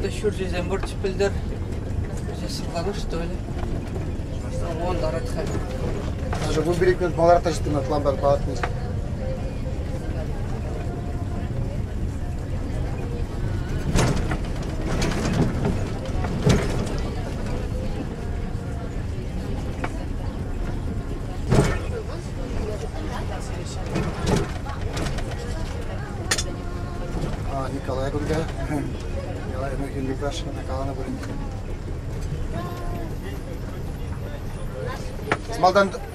да шуржезен бір тіпілдер жасылғаны что ли? Он даратха. Даже вы берете балар тащите на ламбар балатмыз. Николай Гунга. Николай Гунга прошу на Калана будем.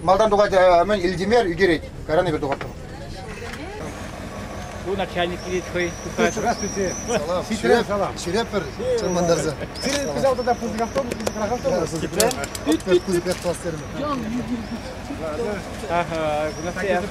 Малдан дугать мен Ильдимер Югерей. Караны бер дугаттым. Bu начальник Литвы. Здравствуйте. Салам. Салам. Шерепер. Чамандарза. Biz avtoda pızlık avtobus, pızlık avtobus. Pızlık klastörüm. Aha, bu nasıl ya?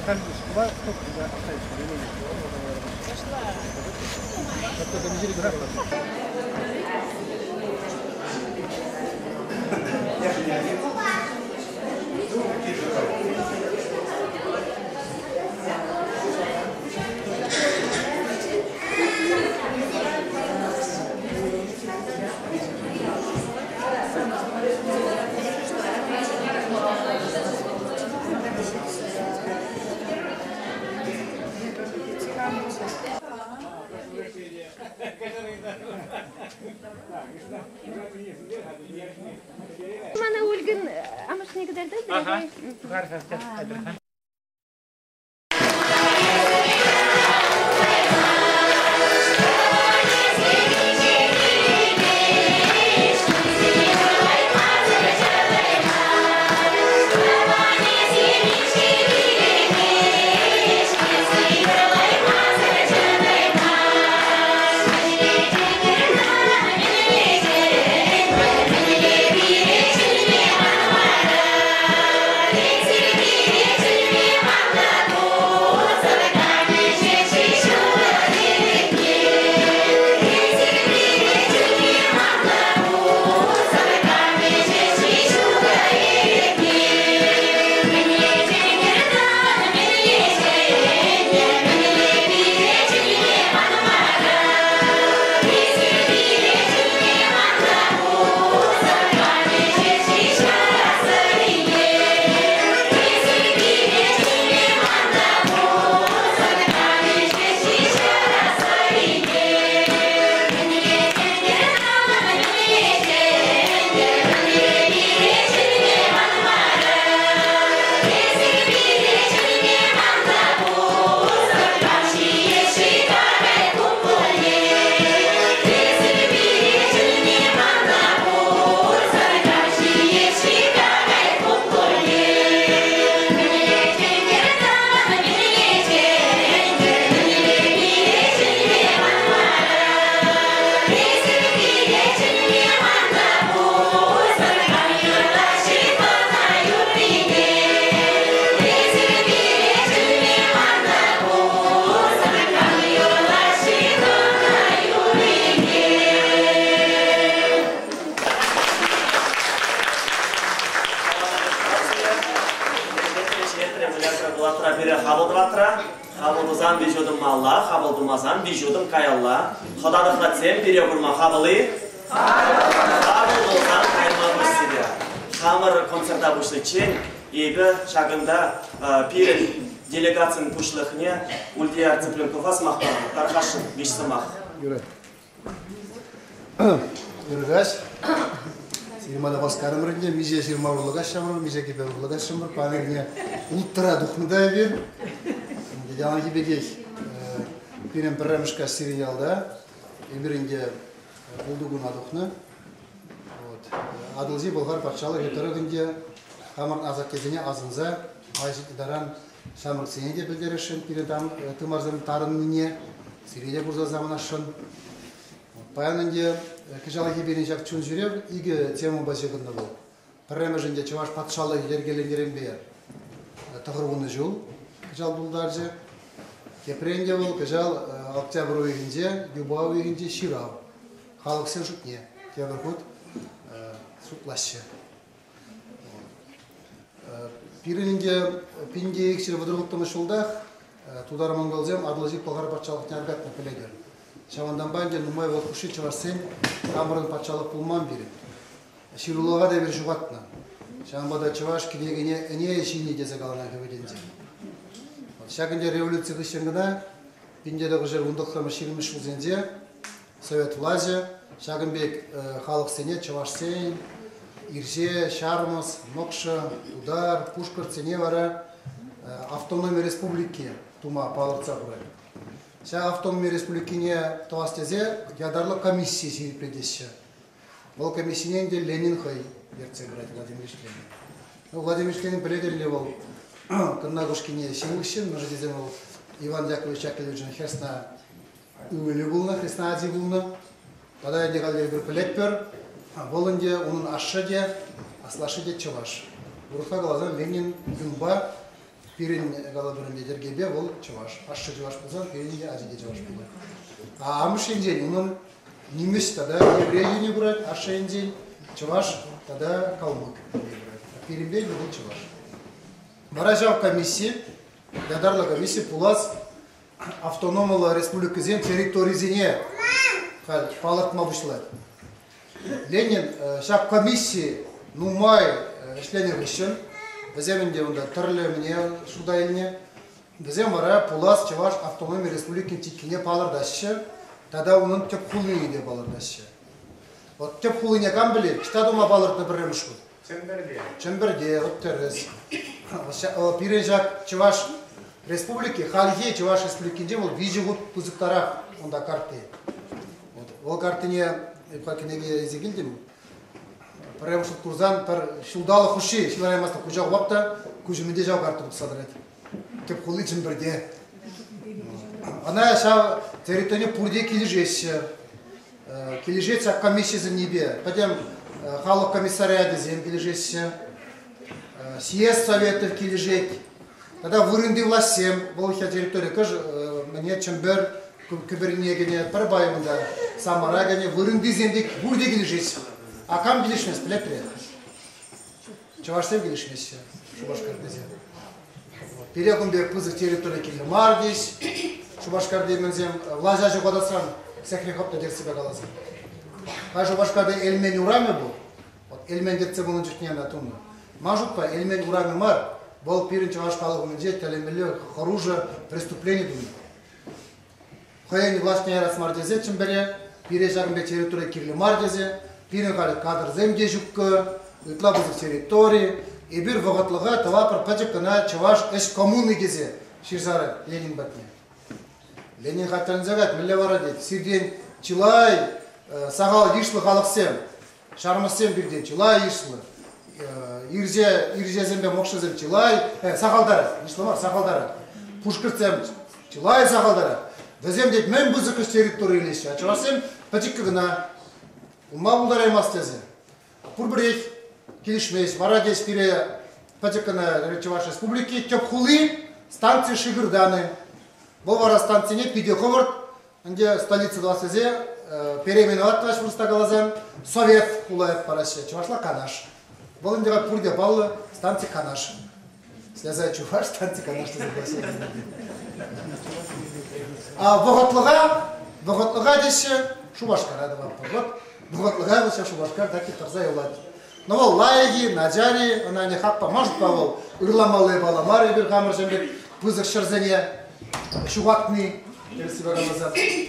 Mana o'lgan amashnikilarda Aha. Harfasiz. Xabıldızan vücudum Allah, xabıldımazan vücudum kayallah. Xodalıqlatsem перегурма xabılı. Xabıldızan kaymağımız sidir. Xamır konserta buşlu için, егі шагында пирен делегацияның пушлықне Ульдияр Цыпленкова смақпа, Тархашын бешсымақ. Юрий. Юргаш. Сирмада басқарым рынде, миже ширма ұрлығаш шамыр, миже кепе ұрлығаш шамыр, панерне ултра дұхныда бер. Яңа кебедей пирен піррамышқа сериалда, емірінде ұлдығына дұхны. Адылзи болғар парчалы жетірігінде Хамыр азат кезіне азынза, айшықтыдаран шамыр сенеде білдерішін, пирен тымарзырын тарынныне, сиреде бұрза заман ашын. Паянынде кежалы кеберін жақ чүн жүрер, игі тему базығынды бұл. Піррамыжынде чываш патшалы ергелендерін бейер. Тұғырғыны жыл, кежал бұлдар же. Кепренде бұл, кежал октябрь ойынде, дюба ойынде ширау. Халық сен жұтне, кебір құд сұтлашы. Пиренинге пинге екшері бұдырғыттымы шылдақ, тударымын қалзем, адылызик болғар батшалықтың әргатны пілегер. Шавандан банде нумай вот куши чавасен камерын патшалық пулман берет. Ширулага да бир жугатна. Шамбада чаваш кидегене эне шини дезе калана кебеденде. Шагынде революция кышынгына пиндеде гыжер ундукхамы ширмиш узенде совет власти Шагынбек халық сене чаваш сен Ирже, Шармас, Нокша, Удар, Пушкар, Ценевара, автономия республики тума палырца бурай. Ша автономия республикине тоастезе ядарлы комиссия сирip предесші. Бұл комиссиянен де Ленин хай ерце брать Владимир Ильич. Владимир Ильич біледерлі бол Кырнагушкине шеңгішін, мұжы дезен ол Иван Яковлевич Яковлевичен херсна үвелі бұлны, херсна ади бұлны. Тада енді қалдері бір пілетпер. Волынде onun aşağıda aslaşıda çavaş. Bursa galazan Lenin Yumba pirin galabırın dergebe vol çavaş. Aşağı çavaş bulsan pirin de acıda çavaş bulur. Amış ince onun nimiş tada Evreyini bırak aşağı ince çavaş tada kalmak. Pirin bey vol çavaş. Barajав комиссия, ядарла комиссия пулас автономала республикизен территоризине палатма вышлает. Ленин шап комиссии нумай члены вышен, беземінде онда түрлі мне суда еліне, безем бара пулас чаваш автономия республикин тикине палырдашы, тада onun төп хулыны де палырдашы. Вот төп хулыне кам білер, штадума палырдны біреміш бұл. Чемберде, оттерез. Пирежак чаваш республики, халихе чаваш республикинде бұл вижигут пузыктарах онда карты. Ол картыне Пакинеге изегилдим. Прямо что курзан пар шулдалы хуши, шиларай маста кужа вапта, кужумиде жау карту садрет. Кеп хуличим берде. Она ша территория пурде килижеше. Килижеца комиссия за небе. Потом халық комиссариаты зем килижеше. Съезд советов килижек. Тогда вырынды властем, был хя территория каж мне чембер Кибернегене, Парбаймында, Самарагане, вырынды земдек бурде келешес. А кам келешмес, білетпіле? Чавашсем келешмес, Шубашкардезе. Перекумбе пызы территория келі мардес, Шубашкардемізем, влазя жоғадасыран, сәкне қапта дерсібе қаласын. Қай Шубашкарда элмен ураме бұл? Элмен дерце бұның жүтінен атымны. Мажут па, элмен ураме мар, бұл пирин Чавашқалығымен жет, тәлемелі, хоружа, преступление думы. Хаяни властные расмардезе, чем бере, пережагнбе территория кирли мардезе, перехали кадр земде жукка, утлабузы территории, и бир вагатлага тавапар пачекана чаваш эш коммуны гезе, ширзары Ленин батне. Ленин хаттан загат, милле варадет, сирден чилай, сагал ишлы халықсем, шармасем бирден чилай ишлы, ирже зембе мокшызем чилай, сағалдары, ишлы бар, сағалдары, пушкырцем чилай сағалдары. Дезем дед мен бузыкыш территория илеші. Ачавасем пачиккігіна ума бұлдар емас дезе. Пұрбірек келішмейс, варадес пире пачиккіна Чаваш республики, теп хулы станции Шигырданы. Бұл вара станцияне пидековырт, онде столица двасезе переименовать ваш вұрста қалазан совет хулает параще. Чавашла Канаш. Бұл ондеға пұрде балы станция Канаш. Слезай Чуваш, станция Канаш. А вағытлыға десе Шубашкар әді бар. Вағытлыға десе Шубашкар таки тарзай олады. Но ол лайги, наджари, она не хаппа, может па ол үрламалы баламары бір қамыр жембек пызық шырзене шуғатны.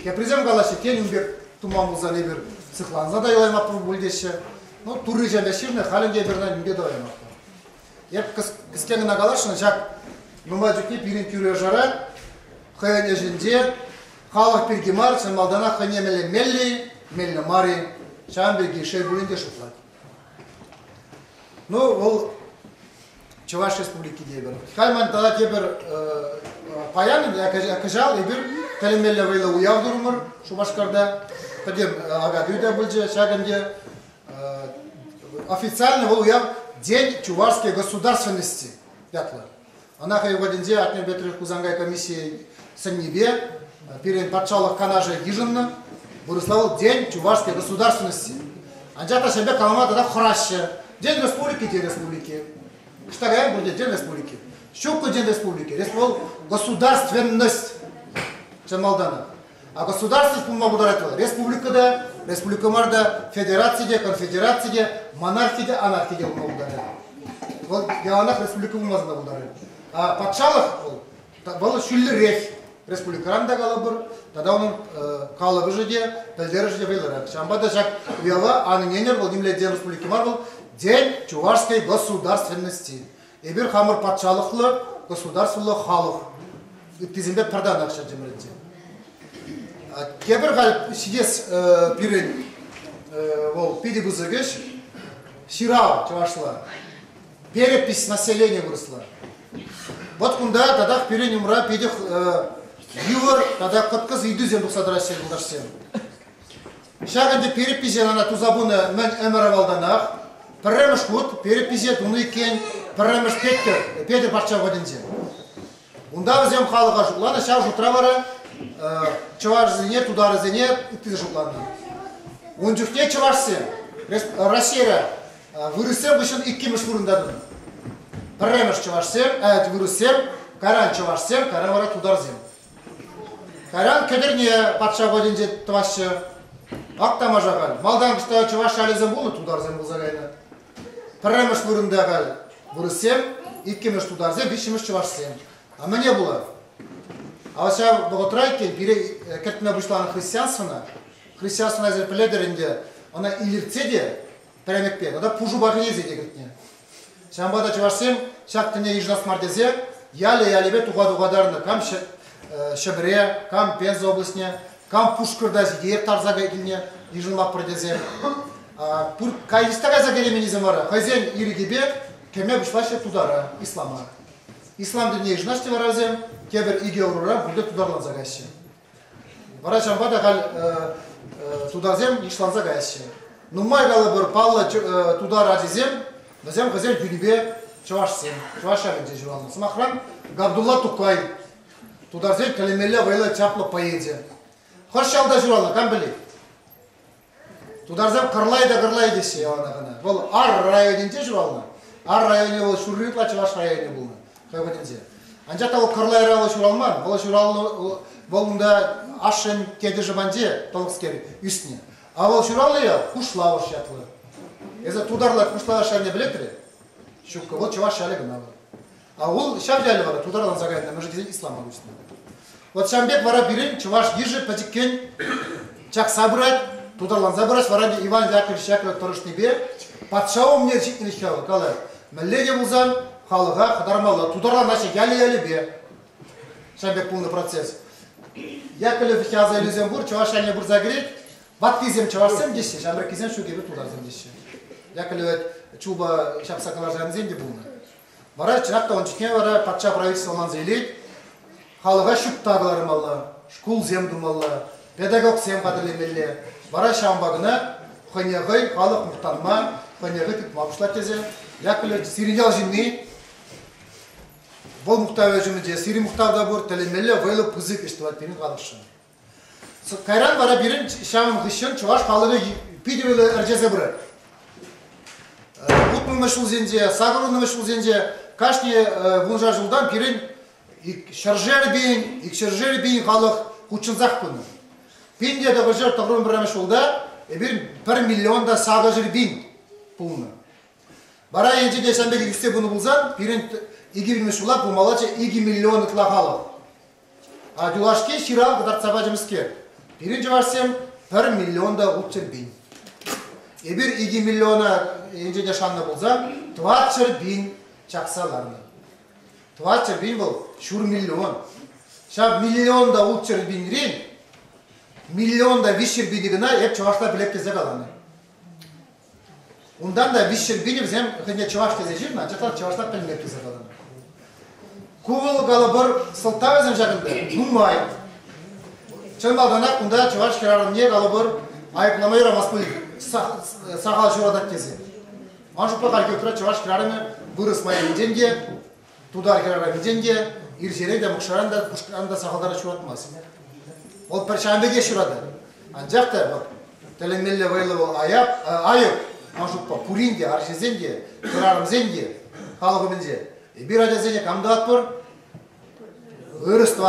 Я призем қалашы тенімбек тумамызан ебір сықланза да елайма пұр бұл десе. Ну, туры жембе ширне халінде бірінен үнге да оймақ. Еп кіскеніне қалашыны жақ нұма жүкне пирин күре жара, хаяне жінде, халық пергемар, чамалдана хаяне мелі мари, шамбеги шей бүлінде шутлады. Ну, ол Чаваш республики дейбір. Хайман тала кебір паянын, әкіжал, ебір кәлемелі вейлі уяв дұрымыр, Шубашкарда, кәдем ага дүйді бүлже, шагынде официально ол уяв День чувашской государственности. Она хай водинде от небетрых кузангай комиссии Саннибе, перед патшалық канажа Гижинна, вырослал День чувашской государственности. Анджата себе каламата да храще. День республики, День республики. Что будет День республики? Щуку День республики. Республика государственность. Чамалдана. А государство пулма бударатыл. Республикада, республикамарда, федерацияда, конфедерацияда, монархияда, анархияда пулма бударат. Ол яванах республика булмазында бударат. А патшалық бұл шүллі рех. Республикаранда қалабыр, тада оның қалыбы жеде, пәлдері жеде байларак. Шамбада жак уяла, аныненер бұл немле ден республикамар бұл ден чувашской государственности. Ебір хамыр патшалықлы, государстволы халық. Тізімбе пардан ақша жемірді. Кебір ғалып сидес пирен ол пиди бұзығыш, ширау чувашла, перепись населения выросла. Вот кунда тадах пирен умра пидих юр тадах кыткыз идүзен бұқсадырашен бұлдаршен. Шағынды перепизен ана тузабуны мен әмірі валданақ, пірреміш құт, перепизен туны екен, пірреміш Петр патша вадензен. Унда взем халыға жұланы, шақ жұтра бары, чываш зене, тудары зене, үтті жұланы. Он жүхте чывашсен, Россия вырысен бұшын иккеміш вұрындадың. Пірреміш чывашсен, вырысен, каран чывашсен, каран бара тударзен. Каран кедерне патша вадензен тывашы, ақтама жағал. Малдан күшті чываш әлізен болы тударзен бұлзағайны. Пірреміш вұрындағал вырысен, иккеміш тударзен, бишіміш чывашсен. А мне было. А вот сейчас боготрайки, как мне вышла на христианство, христианство на пледеринде, она илирцеде, прямик пет, она пужу багнезе дегретне. Сейчас бада чувашсем, сейчас ты не ежнас мардезе, яли бе тугадугадарны, кам шебре, кам Пенза областне, кам пушкырдази, дер тарзага илне, ежнлап продезе. Пур кайдистага загелемени замара, хозяин иригебе, кеме вышлаще тудара, ислама. Ислам діне жынашты варазем, кебір иге ұрыра, бұлде тударлан загайшы. Вара чамбада қал тударзем, ишлан загайшы. Нумай қалы бір паллы тудар адизем, бізем қызем күнібе чавашсем, чаваша бенде жуалны. Смақран Габдулла Тукай, тударзем кәлемелі вайлы чаплы поеде. Қоршалда жуалны, кам білі? Тударзем қырлай десе, явана ғана. Бұл ар районенде жуалны. Ар районе бұл шүрритла чаваш районе бұлны. Анжата ол кырлайра ол шуралман, ол шурал болында ашын кеді жыбанде толықскер үстіне. А ол шуралы я хушлауыр шатлы. Езі тударлар хушлауыр шарне білектірі? Шукка, ол чаваш шалі гына бар. А ол шар жайлы бара, тударлан загайында, мы же дезен ислама үстіне. Вот Шамбек вара бірін, чаваш ежі пәтіккен, чак сабырат, тударлан забыраш, варанде Иван Яковлевич Яковлев тұрышны бе, патшау мне житнелі шалы, калы, мәллеге бұлзан, халыға қыдармалы, тударлар наши яли бе. Шамбек полный процесс. Яковлев хяза иллюзион бур, чаваш әліне бұр загірет, бат кезем чавашсем десе, шамбек кезем шу кебе тударзем десе. Яковлев чуба шапсакалар жанзем де бұлны. Бара чынақта он чекен бара патша правительстволан зейлейд, халыға шүп тағыларым алла, шкул зем думалла, педагог зем қадырлемелі. Бара шамбағына қынеғый халық мұқтанма, қынеғый тіп мапышлар тезе. Яковлев сириял жинни, Бол мұқтавы жүмінде, сири мұқтавда бұр, тәлемелі, вайлы пызық іштіват берін қалықшын. Кайран бара берін шамын ғышын, чуваш қалығы пидевелі әржезе бұры. Бұтмын мүшіл зенде, сағырыны мүшіл зенде, кашне бұнжа жылдан берін шаржер бейін қалық құтшынзақ күні. Пенде де ғыжыр тұғырын бір әмішілда, бір 1 миллионда сағыр бейін пұлыны. Бара енде де шамбегі үсте бұны бұлзан, берін иги билмеш улап бумалача 2 миллион ытлагалы. А дюлашке ширал кадар цабажымызке. Биринчи барсем 1 миллионда утчер бин. Эбир 2 миллиона енжеде шанны болса, 20 бин чаксаларны. 20 бин бол шур миллион. Шаб миллионда утчер бин рин, миллионда вишер бинигина еп чавашта билеп кезе каланы. Ундан да вишер бини бізем хыне чаваш кезе жирна, ажатар чавашта билеп кезе каланы. Кувыл галабыр сылтавызым жағында, нумай. Чынбалданақ күнда чуваш керарымне галабыр айыпламайра маспыл сағал журадат кезі. Анжупа қарке тұра чуваш керарымы бұрыс майын денге, тудар керарымы денге, иржері де мұқшаран да пұшқыран да сағалдары журатмас. Ол першамбеге журады. Анжақта тәлемелі вайлы ол айып, анжупа пуринде, аржезенде, керарымзенде, халығымынде. Bir adezene kamda atpır, örüstü